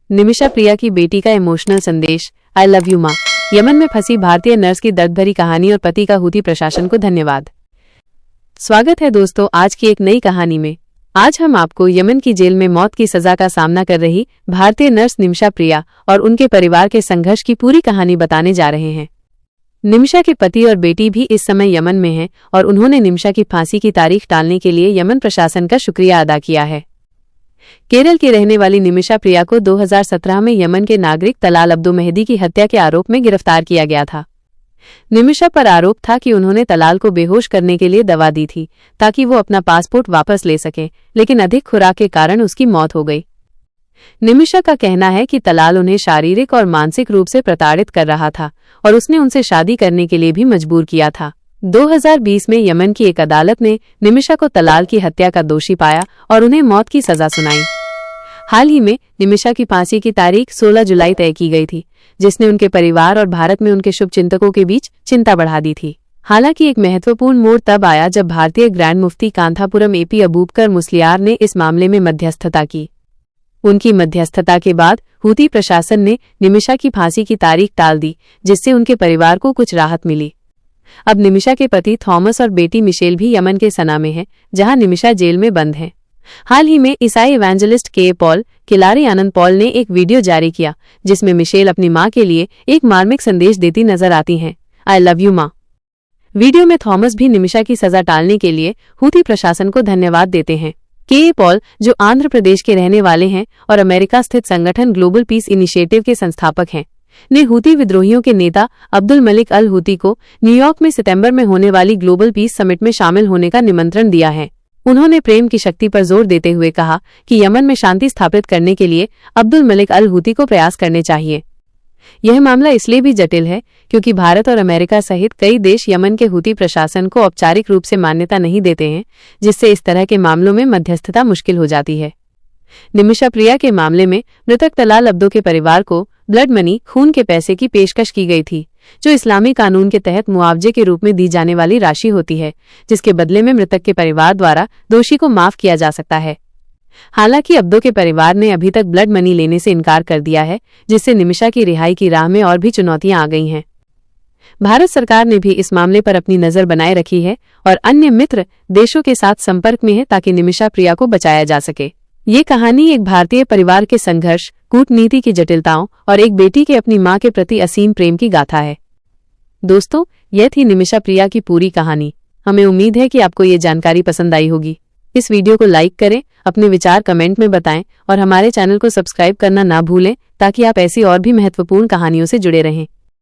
निमिषा प्रिया की बेटी का इमोशनल संदेश, आई लव यू माँ। यमन में फंसी भारतीय नर्स की दर्द भरी कहानी और पति का हूती प्रशासन को धन्यवाद। स्वागत है दोस्तों आज की एक नई कहानी में। आज हम आपको यमन की जेल में मौत की सजा का सामना कर रही भारतीय नर्स निमिषा प्रिया और उनके परिवार के संघर्ष की पूरी कहानी बताने जा रहे हैं। निमिषा के पति और बेटी भी इस समय यमन में हैं और उन्होंने निमिषा की फांसी की तारीख टालने के लिए यमन प्रशासन का शुक्रिया अदा किया है। केरल की रहने वाली निमिषा प्रिया को 2017 में यमन के नागरिक तलाल अब्दो मेहदी की हत्या के आरोप में गिरफ्तार किया गया था। निमिषा पर आरोप था कि उन्होंने तलाल को बेहोश करने के लिए दवा दी थी ताकि वो अपना पासपोर्ट वापस ले सके, लेकिन अधिक खुराक के कारण उसकी मौत हो गई। निमिषा का कहना है कि तलाल उन्हें शारीरिक और मानसिक रूप से प्रताड़ित कर रहा था और उसने उनसे शादी करने के लिए भी मजबूर किया था। 2020 में यमन की एक अदालत ने निमिषा को तलाल की हत्या का दोषी पाया और उन्हें मौत की सजा सुनाई। हाल ही में निमिषा की फांसी की तारीख 16 जुलाई तय की गई थी, जिसने उनके परिवार और भारत में उनके शुभचिंतकों के बीच चिंता बढ़ा दी थी। हालांकि एक महत्वपूर्ण मोड़ तब आया जब भारतीय ग्रैंड मुफ्ती कांथापुरम एपी अबूबकर मुस्लियार ने इस मामले में मध्यस्थता की। उनकी मध्यस्थता के बाद हूती प्रशासन ने निमिषा की फांसी की तारीख टाल दी, जिससे उनके परिवार को कुछ राहत मिली। अब निमिषा के पति थॉमस और बेटी मिशेल भी यमन के सना में हैं, जहां निमिषा जेल में बंद है। हाल ही में ईसाई इवेंजलिस्ट के पॉल किलारी आनंद पॉल ने एक वीडियो जारी किया, जिसमें मिशेल अपनी मां के लिए एक मार्मिक संदेश देती नजर आती हैं, आई लव यू मां। वीडियो में थॉमस भी निमिषा की सजा टालने के लिए हूती प्रशासन को धन्यवाद देते हैं। के पॉल, जो आंध्र प्रदेश के रहने वाले हैं और अमेरिका स्थित संगठन ग्लोबल पीस इनिशिएटिव के संस्थापक हैं, ने हूती विद्रोहियों के नेता अब्दुल मलिक अल हूती को न्यूयॉर्क में सितंबर में होने वाली ग्लोबल पीस समिट में शामिल होने का निमंत्रण दिया है। उन्होंने प्रेम की शक्ति पर जोर देते हुए कहा कि यमन में शांति स्थापित करने के लिए अब्दुल मलिक अल हूती को प्रयास करने चाहिए। यह मामला इसलिए भी जटिल है क्योंकि भारत और अमेरिका सहित कई देश यमन के हूती प्रशासन को औपचारिक रूप से मान्यता नहीं देते हैं, जिससे इस तरह के मामलों में मध्यस्थता मुश्किल हो जाती है। निमिषा प्रिया के मामले में मृतक तलाल अब्दो के परिवार को ब्लड मनी, खून के पैसे की पेशकश की गई थी, जो इस्लामी कानून के तहत मुआवजे के रूप में दी जाने वाली राशि होती है, जिसके बदले में मृतक के परिवार द्वारा दोषी को माफ किया जा सकता है। हालांकि अब्दो के परिवार ने अभी तक ब्लड मनी लेने से इनकार कर दिया है, जिससे निमिषा की रिहाई की राह में और भी चुनौतियां आ गई हैं। भारत सरकार ने भी इस मामले पर अपनी नजर बनाए रखी है और अन्य मित्र देशों के साथ संपर्क में है ताकि निमिषा प्रिया को बचाया जा सके। ये कहानी एक भारतीय परिवार के संघर्ष, कूटनीति की जटिलताओं और एक बेटी के अपनी मां के प्रति असीम प्रेम की गाथा है। दोस्तों, यह थी निमिषा प्रिया की पूरी कहानी। हमें उम्मीद है कि आपको ये जानकारी पसंद आई होगी। इस वीडियो को लाइक करें, अपने विचार कमेंट में बताएं और हमारे चैनल को सब्सक्राइब करना ना भूलें ताकि आप ऐसी और भी महत्वपूर्ण कहानियों से जुड़े रहें।